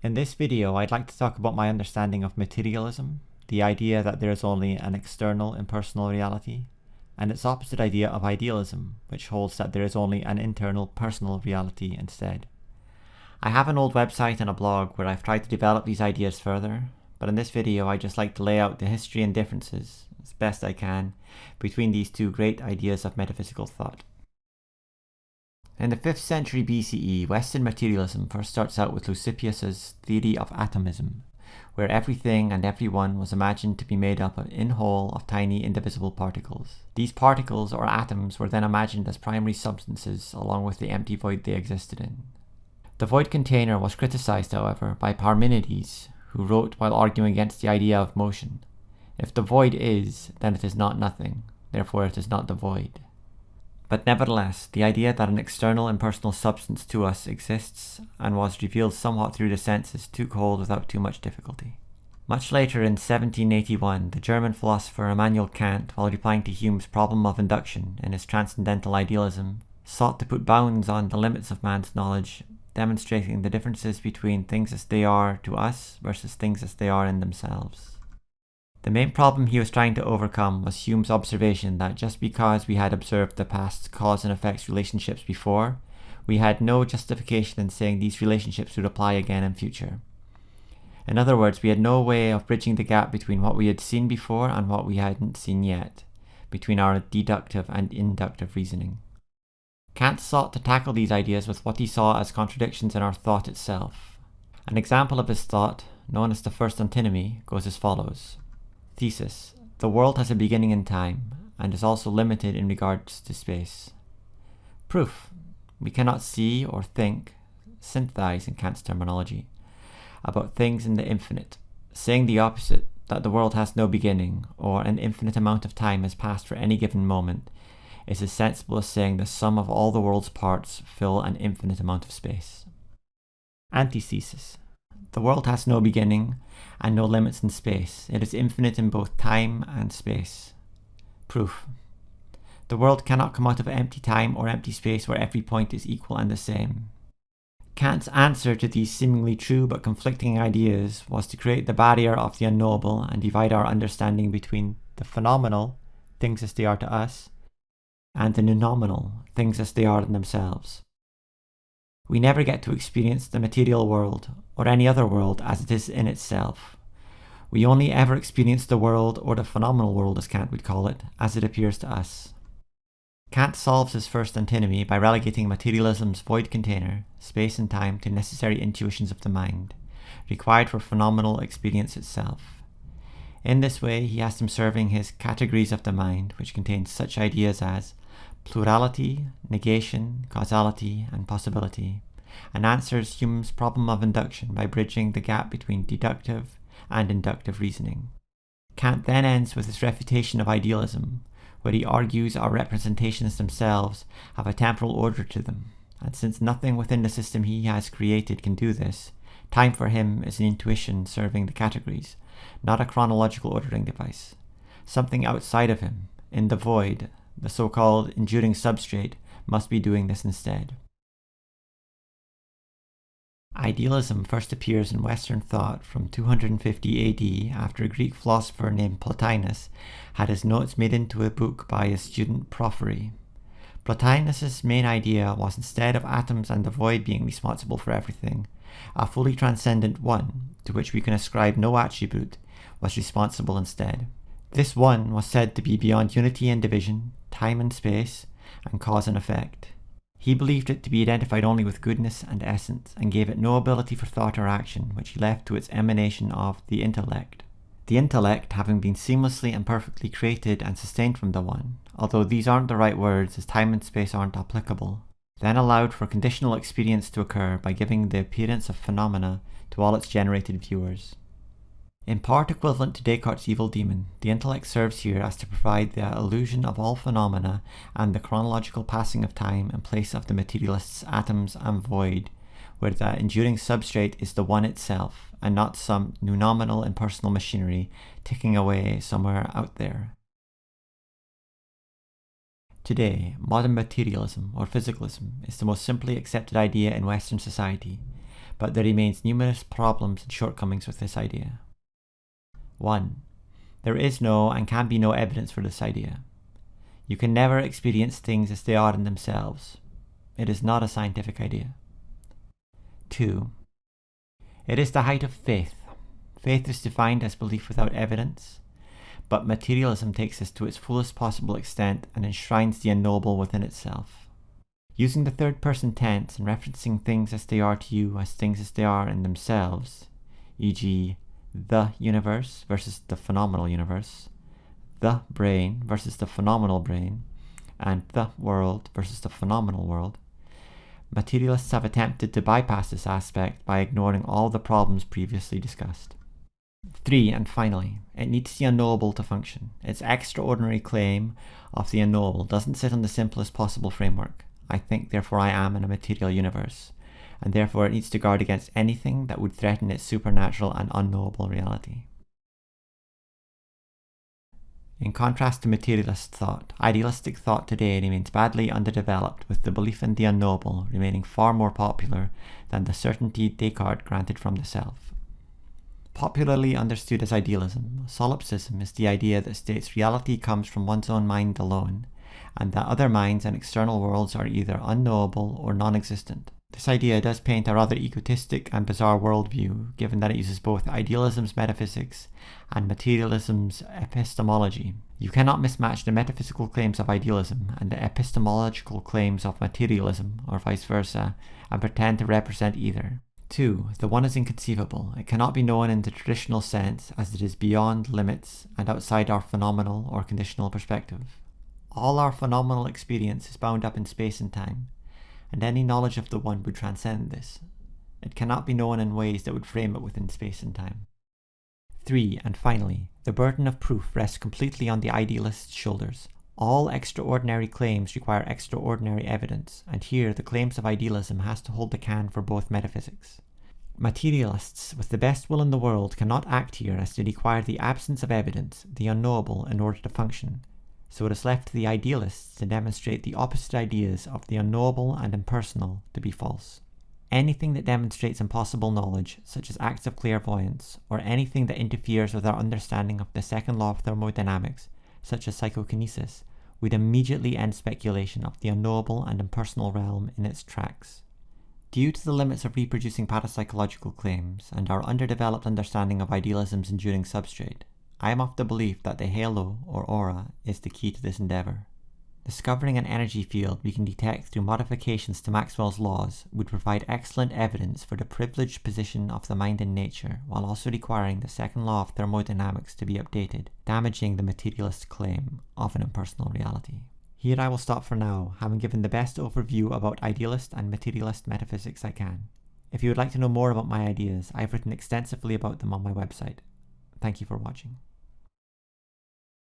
In this video, I'd like to talk about my understanding of materialism, the idea that there is only an external, impersonal reality, and its opposite idea of idealism, which holds that there is only an internal, personal reality instead. I have an old website and a blog where I've tried to develop these ideas further, but in this video I'd just like to lay out the history and differences, as best I can, between these two great ideas of metaphysical thought. In the 5th century BCE, Western materialism first starts out with Leucippus's theory of atomism, where everything and everyone was imagined to be made up in whole of tiny indivisible particles. These particles, or atoms, were then imagined as primary substances along with the empty void they existed in. The void container was criticized, however, by Parmenides, who wrote while arguing against the idea of motion. If the void is, then it is not nothing, therefore it is not the void. But nevertheless, the idea that an external impersonal substance to us exists and was revealed somewhat through the senses took hold without too much difficulty. Much later, in 1781, the German philosopher Immanuel Kant, while replying to Hume's problem of induction in his Transcendental Idealism, sought to put bounds on the limits of man's knowledge, demonstrating the differences between things as they are to us versus things as they are in themselves. The main problem he was trying to overcome was Hume's observation that just because we had observed the past cause and effects relationships before, we had no justification in saying these relationships would apply again in future. In other words, we had no way of bridging the gap between what we had seen before and what we hadn't seen yet, between our deductive and inductive reasoning. Kant sought to tackle these ideas with what he saw as contradictions in our thought itself. An example of his thought, known as the first antinomy, goes as follows. Thesis: the world has a beginning in time, and is also limited in regards to space. Proof: we cannot see or think, synthesize in Kant's terminology, about things in the infinite, saying the opposite, that the world has no beginning, or an infinite amount of time has passed for any given moment, is as sensible as saying the sum of all the world's parts fill an infinite amount of space. Antithesis: the world has no beginning and no limits in space. It is infinite in both time and space. Proof: the world cannot come out of empty time or empty space where every point is equal and the same. Kant's answer to these seemingly true but conflicting ideas was to create the barrier of the unknowable and divide our understanding between the phenomenal, things as they are to us, and the nounominal, things as they are in themselves. We never get to experience the material world, or any other world, as it is in itself. We only ever experience the world, or the phenomenal world as Kant would call it, as it appears to us. Kant solves his first antinomy by relegating materialism's void container, space and time, to necessary intuitions of the mind, required for phenomenal experience itself. In this way, he has them serving his categories of the mind, which contain such ideas as plurality, negation, causality, and possibility, and answers Hume's problem of induction by bridging the gap between deductive and inductive reasoning. Kant then ends with his refutation of idealism, where he argues our representations themselves have a temporal order to them, and since nothing within the system he has created can do this, time for him is an intuition serving the categories, not a chronological ordering device. Something outside of him, in the void, the so-called enduring substrate, must be doing this instead. Idealism first appears in Western thought from 250 AD after a Greek philosopher named Plotinus had his notes made into a book by his student Porphyry. Plotinus's main idea was, instead of atoms and the void being responsible for everything, a fully transcendent one, to which we can ascribe no attribute, was responsible instead. This one was said to be beyond unity and division, time and space, and cause and effect. He believed it to be identified only with goodness and essence, and gave it no ability for thought or action, which he left to its emanation of the intellect. The intellect having been seamlessly and perfectly created and sustained from the one, although these aren't the right words as time and space aren't applicable, then allowed for conditional experience to occur by giving the appearance of phenomena to all its generated viewers. In part equivalent to Descartes' evil demon, the intellect serves here as to provide the illusion of all phenomena and the chronological passing of time in place of the materialist's atoms and void, where the enduring substrate is the one itself, and not some nounominal impersonal machinery ticking away somewhere out there. Today, modern materialism, or physicalism, is the most simply accepted idea in Western society, but there remains numerous problems and shortcomings with this idea. 1. There is no and can be no evidence for this idea. You can never experience things as they are in themselves. It is not a scientific idea. 2. It is the height of faith. Faith is defined as belief without evidence, but materialism takes this to its fullest possible extent and enshrines the unknowable within itself. Using the third-person tense and referencing things as they are to you as things as they are in themselves, e.g., the universe versus the phenomenal universe, the brain versus the phenomenal brain, and the world versus the phenomenal world, materialists have attempted to bypass this aspect by ignoring all the problems previously discussed. 3. And finally, it needs the unknowable to function. Its extraordinary claim of the unknowable doesn't sit on the simplest possible framework. I think, therefore I am in a material universe, and therefore it needs to guard against anything that would threaten its supernatural and unknowable reality. In contrast to materialist thought, idealistic thought today remains badly underdeveloped, with the belief in the unknowable remaining far more popular than the certainty Descartes granted from the self. Popularly understood as idealism, solipsism is the idea that states reality comes from one's own mind alone, and that other minds and external worlds are either unknowable or non-existent. This idea does paint a rather egotistic and bizarre worldview, given that it uses both idealism's metaphysics and materialism's epistemology. You cannot mismatch the metaphysical claims of idealism and the epistemological claims of materialism, or vice versa, and pretend to represent either. 2. The one is inconceivable. It cannot be known in the traditional sense, as it is beyond limits and outside our phenomenal or conditional perspective. All our phenomenal experience is bound up in space and time, and any knowledge of the one would transcend this. It cannot be known in ways that would frame it within space and time. 3. And finally, the burden of proof rests completely on the idealist's shoulders. All extraordinary claims require extraordinary evidence, and here the claims of idealism has to hold the can for both metaphysics. Materialists, with the best will in the world, cannot act here as they require the absence of evidence, the unknowable, in order to function. So it is left to the idealists to demonstrate the opposite ideas of the unknowable and impersonal to be false. Anything that demonstrates impossible knowledge, such as acts of clairvoyance, or anything that interferes with our understanding of the second law of thermodynamics, such as psychokinesis, would immediately end speculation of the unknowable and impersonal realm in its tracks. Due to the limits of reproducing parapsychological claims and our underdeveloped understanding of idealism's enduring substrate, I am of the belief that the halo, or aura, is the key to this endeavour. Discovering an energy field we can detect through modifications to Maxwell's laws would provide excellent evidence for the privileged position of the mind in nature, while also requiring the second law of thermodynamics to be updated, damaging the materialist claim of an impersonal reality. Here I will stop for now, having given the best overview about idealist and materialist metaphysics I can. If you would like to know more about my ideas, I have written extensively about them on my website. Thank you for watching.